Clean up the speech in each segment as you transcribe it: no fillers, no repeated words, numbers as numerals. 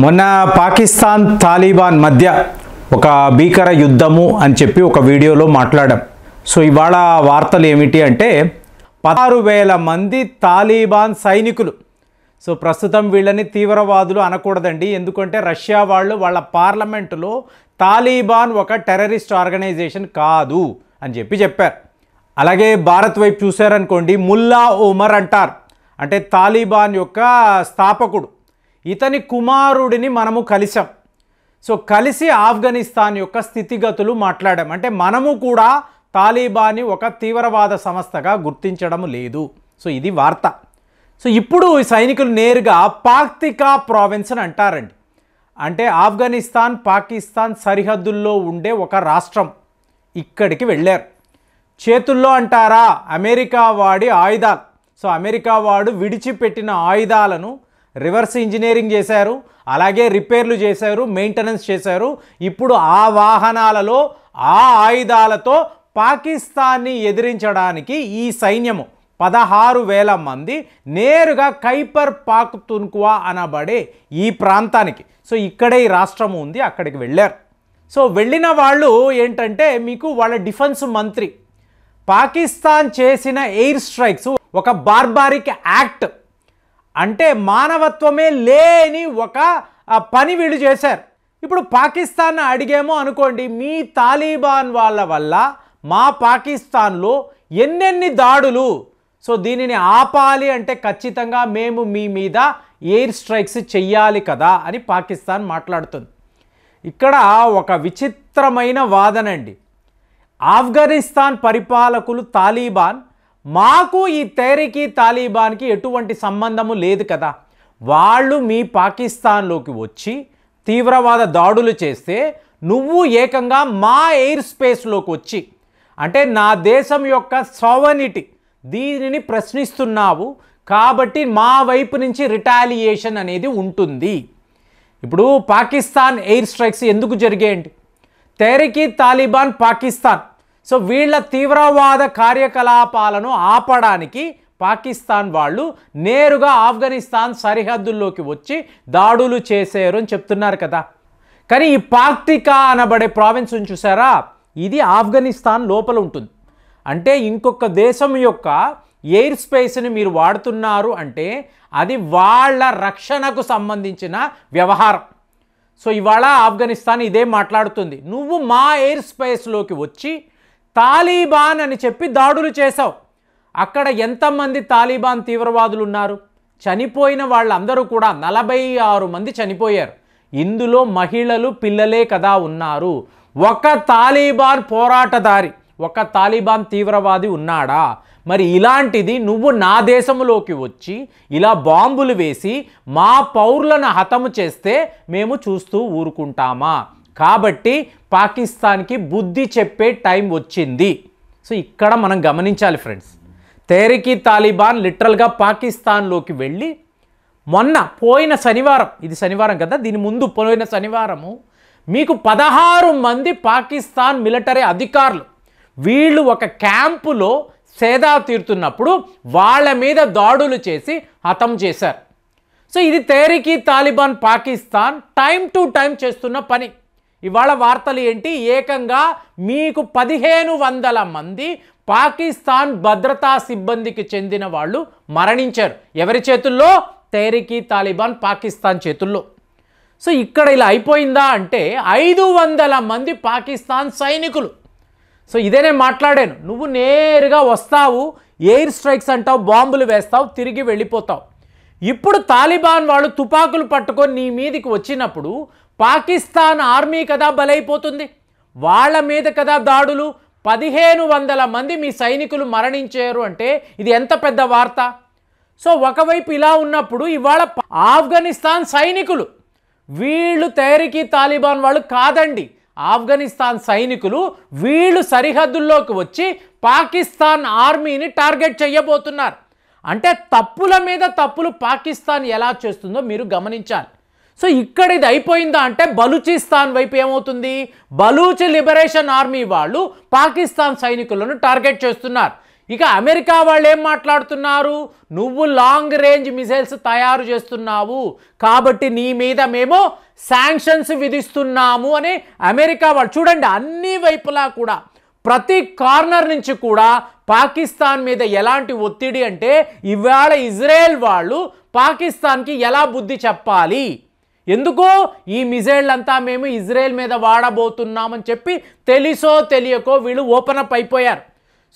మొన్న పాకిస్తాన్ తాలిబాన్ మధ్య ఒక భీకర యుద్ధము అని చెప్పి ఒక వీడియోలో మాట్లాడాం. సో ఇవాళ వార్తలు ఏమిటి అంటే 16,000 మంది తాలిబాన్ సైనికులు. సో ప్రస్తుతం వీళ్ళని తీవ్రవాదులు అనకూడదండి, ఎందుకంటే రష్యా వాళ్ళు వాళ్ళ పార్లమెంటులో తాలిబాన్ ఒక టెర్రరిస్ట్ ఆర్గనైజేషన్ కాదు అని చెప్పారు. అలాగే భారత్ వైపు చూశారనుకోండి, ముల్లా ఒమర్ అంటారు, అంటే తాలిబాన్ యొక్క స్థాపకుడు. ఇతని కుమారుడిని మనము కలిసాం. సో కలిసి ఆఫ్ఘనిస్తాన్ యొక్క స్థితిగతులు మాట్లాడాం. అంటే మనము కూడా తాలిబాన్ని ఒక తీవ్రవాద సంస్థగా గుర్తించడం లేదు. సో ఇది వార్త. సో ఇప్పుడు ఈ సైనికులు నేరుగా పాక్తికా ప్రావిన్స్ అని అంటారండి. అంటే ఆఫ్ఘనిస్తాన్ పాకిస్తాన్ సరిహద్దుల్లో ఉండే ఒక రాష్ట్రం. ఇక్కడికి వెళ్ళారు. చేతుల్లో అంటారా అమెరికా వాడి ఆయుధాలు. సో అమెరికా వాడు విడిచిపెట్టిన ఆయుధాలను రివర్స్ ఇంజనీరింగ్ చేశారు, అలాగే రిపేర్లు చేశారు, మెయింటెనెన్స్ చేశారు. ఇప్పుడు ఆ వాహనాలలో ఆ ఆయుధాలతో పాకిస్తాన్ని ఎదిరించడానికి ఈ సైన్యము 16,000 మంది నేరుగా ఖైబర్ పాఖ్తూన్ఖ్వా అనబడే ఈ ప్రాంతానికి, సో ఇక్కడే ఈ రాష్ట్రం ఉంది, అక్కడికి వెళ్ళారు. సో వెళ్ళిన వాళ్ళు ఏంటంటే, మీకు వాళ్ళ డిఫెన్స్ మంత్రి పాకిస్తాన్ చేసిన ఎయిర్ స్ట్రైక్స్ ఒక బార్బారిక్ యాక్ట్, అంటే మానవత్వమే లేని ఒక పని వీళ్ళు చేశారు. ఇప్పుడు పాకిస్తాన్ అడిగేమో అనుకోండి, మీ తాలిబాన్ వాళ్ళ వల్ల మా పాకిస్తాన్లో ఎన్నెన్ని దాడులు, సో దీనిని ఆపాలి అంటే ఖచ్చితంగా మేము మీ మీద ఎయిర్ స్ట్రైక్స్ చెయ్యాలి కదా అని పాకిస్తాన్ మాట్లాడుతుంది. ఇక్కడ ఒక విచిత్రమైన వాదనండి. ఆఫ్ఘనిస్తాన్ పరిపాలకులు తాలిబాన్, మాకు ఈ తెహ్రీక్ తాలిబాన్కి ఎటువంటి సంబంధము లేదు కదా, వాళ్ళు మీ పాకిస్తాన్లోకి వచ్చి తీవ్రవాద దాడులు చేస్తే నువ్వు ఏకంగా మా ఎయిర్ స్పేస్లోకి వచ్చి, అంటే నా దేశం యొక్క సావర్నిటీ దీనిని ప్రశ్నిస్తున్నావు కాబట్టి మా వైపు నుంచి రిటాలియేషన్ అనేది ఉంటుంది. ఇప్పుడు పాకిస్తాన్ ఎయిర్ స్ట్రైక్స్ ఎందుకు జరిగాయండి? తెహ్రీక్ తాలిబాన్ పాకిస్తాన్, సో వీళ్ళ తీవ్రవాద కార్యకలాపాలను ఆపడానికి పాకిస్తాన్ వాళ్ళు నేరుగా ఆఫ్ఘనిస్తాన్ సరిహద్దుల్లోకి వచ్చి దాడులు చేశారు అని చెప్తున్నారు కదా. కానీ ఈ పాక్తికా అనబడే ప్రావిన్స్ చూసారా, ఇది ఆఫ్ఘనిస్తాన్ లోపల ఉంటుంది. అంటే ఇంకొక దేశం యొక్క ఎయిర్ స్పేస్ని మీరు వాడుతున్నారు అంటే అది వాళ్ళ రక్షణకు సంబంధించిన వ్యవహారం. సో ఇవాళ ఆఫ్ఘనిస్తాన్ ఇదే మాట్లాడుతుంది, నువ్వు మా ఎయిర్ స్పేస్లోకి వచ్చి తాలిబాన్ అని చెప్పి దాడులు చేశావు. అక్కడ ఎంతమంది తాలిబాన్ తీవ్రవాదులు ఉన్నారు? చనిపోయిన వాళ్ళందరూ కూడా 46 మంది చనిపోయారు. ఇందులో మహిళలు పిల్లలే కదా ఉన్నారు. ఒక తాలిబాన్ పోరాటదారి, ఒక తాలిబాన్ తీవ్రవాది ఉన్నాడా? మరి ఇలాంటిది నువ్వు నా దేశంలోకి వచ్చి ఇలా బాంబులు వేసి మా పౌరులను హతము చేస్తే మేము చూస్తూ ఊరుకుంటామా? కాబట్టి పాకిస్తాన్కి బుద్ధి చెప్పే టైం వచ్చింది. సో ఇక్కడ మనం గమనించాలి ఫ్రెండ్స్, తెహ్రీక్ తాలిబాన్ లిటరల్గా పాకిస్తాన్లోకి వెళ్ళి పోయిన శనివారం, ఇది శనివారం కదా, దీని ముందు పోయిన శనివారము మీకు 16 మంది పాకిస్తాన్ మిలిటరీ అధికారులు వీళ్ళు ఒక క్యాంపులో సేదా తీరుతున్నప్పుడు వాళ్ళ మీద దాడులు చేసి హతం చేశారు. సో ఇది Tehreek Taliban Pakistan time to time చేస్తున్న పని. ఇవాళ వార్తలు ఏంటి, ఏకంగా మీకు 1,500 మంది పాకిస్తాన్ భద్రతా సిబ్బందికి చెందిన వాళ్ళు మరణించారు. ఎవరి చేతుల్లో? తెహ్రీక్ తాలిబాన్ పాకిస్తాన్ చేతుల్లో. సో ఇక్కడ ఇలా అయిపోయిందా అంటే 500 మంది పాకిస్తాన్ సైనికులు. సో ఇదే నేను మాట్లాడాను, నువ్వు నేరుగా వస్తావు, ఎయిర్ స్ట్రైక్స్ అంటావు, బాంబులు వేస్తావు, తిరిగి వెళ్ళిపోతావు. ఇప్పుడు తాలిబాన్ వాళ్ళు తుపాకులు పట్టుకొని నీ మీదకి వచ్చినప్పుడు పాకిస్తాన్ ఆర్మీ కదా బలైపోతుంది, వాళ్ళ మీద కదా దాడులు. 1,500 మంది మీ సైనికులు మరణించారు అంటే ఇది ఎంత పెద్ద వార్త. సో ఒకవైపు ఇలా ఉన్నప్పుడు ఇవాళ ఆఫ్ఘనిస్తాన్ సైనికులు, వీళ్ళు తెహ్రీక్ తాలిబాన్ వాళ్ళు కాదండి, ఆఫ్ఘనిస్తాన్ సైనికులు వీళ్ళు సరిహద్దుల్లోకి వచ్చి పాకిస్తాన్ ఆర్మీని టార్గెట్ చేయబోతున్నారు. అంటే తప్పుల మీద తప్పులు పాకిస్తాన్ ఎలా చేస్తుందో మీరు గమనించాలి. సో ఇక్కడ ఇది అయిపోయిందా అంటే బలూచిస్తాన్ వైపు ఏమవుతుంది, బలూచ్ లిబరేషన్ ఆర్మీ వాళ్ళు పాకిస్తాన్ సైనికులను టార్గెట్ చేస్తున్నారు. ఇక అమెరికా వాళ్ళు ఏం మాట్లాడుతున్నారు, నువ్వు లాంగ్ రేంజ్ మిసైల్స్ తయారు చేస్తున్నావు కాబట్టి నీ మీద మేము శాంక్షన్స్ విధిస్తున్నాము అని అమెరికా వాళ్ళు. చూడండి, అన్ని వైపులా కూడా ప్రతి కార్నర్ నుంచి కూడా పాకిస్తాన్ మీద ఎలాంటి ఒత్తిడి అంటే ఇవాళ ఇజ్రాయెల్ వాళ్ళు పాకిస్తాన్కి ఎలా బుద్ధి చెప్పాలి, ఎందుకు ఈ మిసైల్ అంతా మేము ఇజ్రాయెల్ మీద వాడబోతున్నామని చెప్పి తెలుసో తెలియకో వీళ్ళు ఓపెన్ అప్ అయిపోయారు.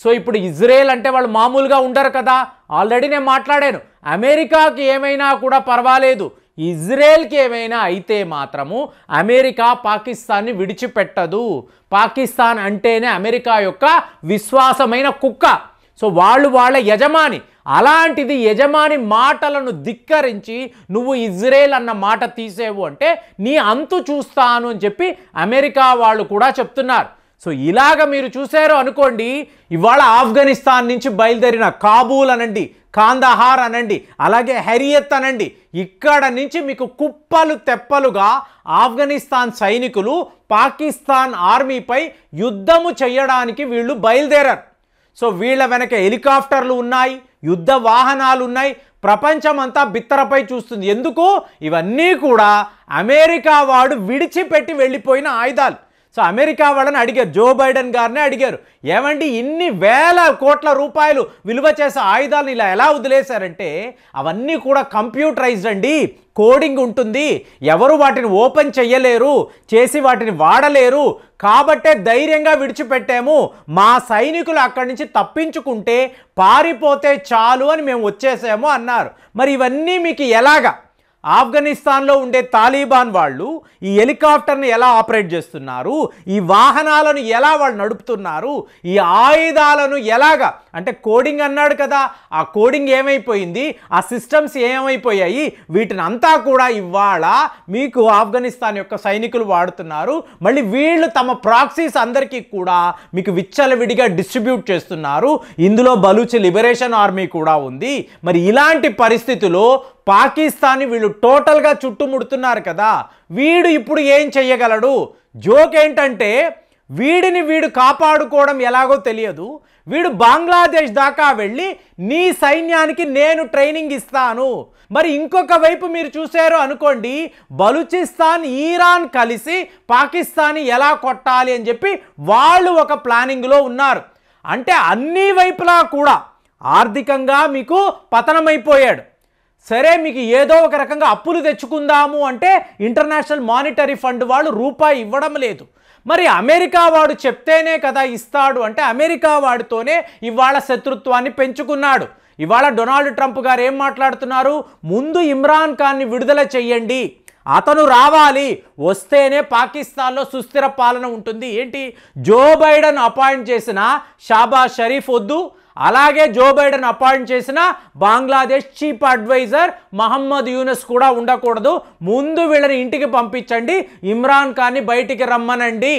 సో ఇప్పుడు ఇజ్రాయెల్ అంటే వాళ్ళు మామూలుగా ఉండరు కదా. ఆల్రెడీ నేను మాట్లాడాను, అమెరికాకి ఏమైనా కూడా పర్వాలేదు, ఇజ్రాయెల్కి ఏమైనా అయితే మాత్రము అమెరికా పాకిస్తాన్ని విడిచిపెట్టదు. పాకిస్తాన్ అంటేనే అమెరికా యొక్క విశ్వాసమైన కుక్క. సో వాళ్ళ యజమాని. అలాంటిది యజమాని మాటలను ధిక్కరించి నువ్వు ఇజ్రాయెల్ అన్న మాట తీసేవు అంటే నీ అంతు చూస్తాను అని చెప్పి అమెరికా వాళ్ళు కూడా చెప్తున్నారు. సో ఇలాగ మీరు చూసారు అనుకోండి, ఇవాళ ఆఫ్ఘనిస్తాన్ నుంచి బయలుదేరిన కాబూల్ అనండి, కాందహార్ అనండి, అలాగే హెరియత్ అనండి, ఇక్కడ నుంచి మీకు కుప్పలు తెప్పలుగా ఆఫ్ఘనిస్తాన్ సైనికులు పాకిస్తాన్ ఆర్మీపై యుద్ధము చేయడానికి వీళ్ళు బయలుదేరారు. సో వీళ్ళ వెనక హెలికాప్టర్లు ఉన్నాయి, యుద్ధ వాహనాలు ఉన్నాయి, ప్రపంచమంతా బిత్తరపై చూస్తుంది. ఎందుకు? ఇవన్నీ కూడా అమెరికా వాడు విడిచిపెట్టి వెళ్ళిపోయిన ఆయుధాలు. సో అమెరికా వాళ్ళని అడిగారు, జో బైడెన్ గారిని అడిగారు, ఏమండి ఇన్ని వేల కోట్ల రూపాయలు విలువ చేసే ఆయుధాలను ఇలా ఎలా వదిలేశారంటే అవన్నీ కూడా కంప్యూటరైజ్డ్ అండి, కోడింగ్ ఉంటుంది, ఎవరు వాటిని ఓపెన్ చెయ్యలేరు, చేసి వాటిని వాడలేరు, కాబట్టే ధైర్యంగా విడిచిపెట్టాము, మా సైనికులు అక్కడి నుంచి తప్పించుకుంటే పారిపోతే చాలు అని మేము వచ్చేసాము అన్నారు. మరి ఇవన్నీ మీకు ఎలాగా? ఆఫ్ఘనిస్తాన్లో ఉండే తాలిబాన్ వాళ్ళు ఈ హెలికాప్టర్ని ఎలా ఆపరేట్ చేస్తున్నారు, ఈ వాహనాలను ఎలా వాళ్ళు నడుపుతున్నారు, ఈ ఆయుధాలను ఎలాగా అంటే కోడింగ్ అన్నాడు కదా, ఆ కోడింగ్ ఏమైపోయింది, ఆ సిస్టమ్స్ ఏమైపోయాయి, వీటిని అంతా కూడా ఇవాళ మీకు ఆఫ్ఘనిస్తాన్ యొక్క సైనికులు వాడుతున్నారు. మళ్ళీ వీళ్ళు తమ ప్రాక్సీస్ అందరికీ కూడా మీకు విచ్చలవిడిగా డిస్ట్రిబ్యూట్ చేస్తున్నారు. ఇందులో బలూచి లిబరేషన్ ఆర్మీ కూడా ఉంది. మరి ఇలాంటి పరిస్థితుల్లో పాకిస్తాన్ని వీళ్ళు టోటల్గా చుట్టుముడుతున్నారు కదా, వీడు ఇప్పుడు ఏం చెయ్యగలడు? జోక్ ఏంటంటే వీడిని వీడు కాపాడుకోవడం ఎలాగో తెలియదు. వీడు బంగ్లాదేశ్ దాకా వెళ్ళి నీ సైన్యానికి నేను ట్రైనింగ్ ఇస్తాను. మరి ఇంకొక వైపు మీరు చూశారు అనుకోండి, బలూచిస్తాన్ ఇరాన్ కలిసి పాకిస్తాన్ని ఎలా కొట్టాలి అని చెప్పి వాళ్ళు ఒక ప్లానింగ్లో ఉన్నారు. అంటే అన్ని వైపులా కూడా ఆర్థికంగా మీకు పతనమైపోయాడు. సరే, మీకు ఏదో ఒక రకంగా అప్పులు తెచ్చుకుందాము అంటే ఇంటర్నేషనల్ మానిటరీ ఫండ్ వాళ్ళు రూపాయి ఇవ్వడం లేదు. మరి అమెరికా వాడు చెప్తేనే కదా ఇస్తాడు అంటే అమెరికా వాడితోనే ఇవాళ శత్రుత్వాన్ని పెంచుకున్నాడు. ఇవాళ డొనాల్డ్ ట్రంప్ గారు ఏం మాట్లాడుతున్నారు, ముందు ఇమ్రాన్ ఖాన్ని విడుదల చెయ్యండి, అతను రావాలి, వస్తేనే పాకిస్తాన్లో సుస్థిర పాలన ఉంటుంది. ఏంటి, జో బైడెన్ అపాయింట్ చేసిన షాబాజ్ షరీఫ్ వద్దు, అలాగే జో బైడెన్ అపాయింట్ చేసిన బంగ్లాదేశ్ చీఫ్ అడ్వైజర్ మహమ్మద్ యూనస్ కూడా ఉండకూడదు, ముందు వీళ్ళని ఇంటికి పంపించండి, ఇమ్రాన్ ఖాన్ని బయటికి రమ్మనండి.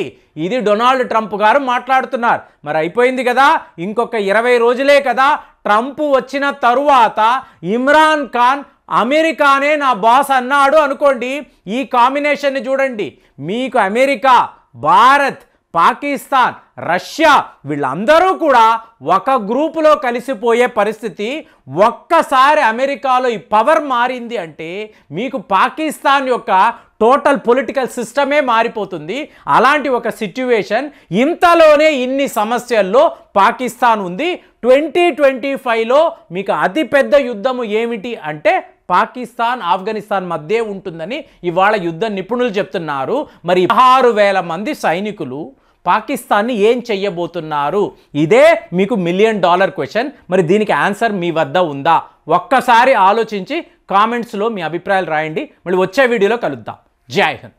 ఇది డొనాల్డ్ ట్రంప్ గారు మాట్లాడుతున్నారు. మరి అయిపోయింది కదా, ఇంకొక 20 రోజులే కదా. ట్రంప్ వచ్చిన తరువాత ఇమ్రాన్ ఖాన్ అమెరికానే నా బాస్ అన్నాడు అనుకోండి, ఈ కాంబినేషన్ని చూడండి, మీకు అమెరికా, భారత్, పాకిస్తాన్, రష్యా వీళ్ళందరూ కూడా ఒక గ్రూపులో కలిసిపోయే పరిస్థితి. ఒక్కసారి అమెరికాలో ఈ పవర్ మారింది అంటే మీకు పాకిస్తాన్ యొక్క టోటల్ పొలిటికల్ సిస్టమే మారిపోతుంది. అలాంటి ఒక సిచ్యువేషన్, ఇంతలోనే ఇన్ని సమస్యల్లో పాకిస్తాన్ ఉంది. 2025లో మీకు అతిపెద్ద యుద్ధము ఏమిటి అంటే పాకిస్తాన్ ఆఫ్ఘనిస్తాన్ మధ్య ఉంటుందని ఇవాళ యుద్ధ నిపుణులు చెప్తున్నారు. మరి 16,000 మంది సైనికులు పాకిస్తాన్ని ఏం చెయ్యబోతున్నారు? ఇదే మీకు $1 మిలియన్ క్వశ్చన్. మరి దీనికి ఆన్సర్ మీ వద్ద ఉందా? ఒక్కసారి ఆలోచించి కామెంట్స్లో మీ అభిప్రాయాలు రాయండి. మళ్ళీ వచ్చే వీడియోలో కలుద్దాం. జై హింద్.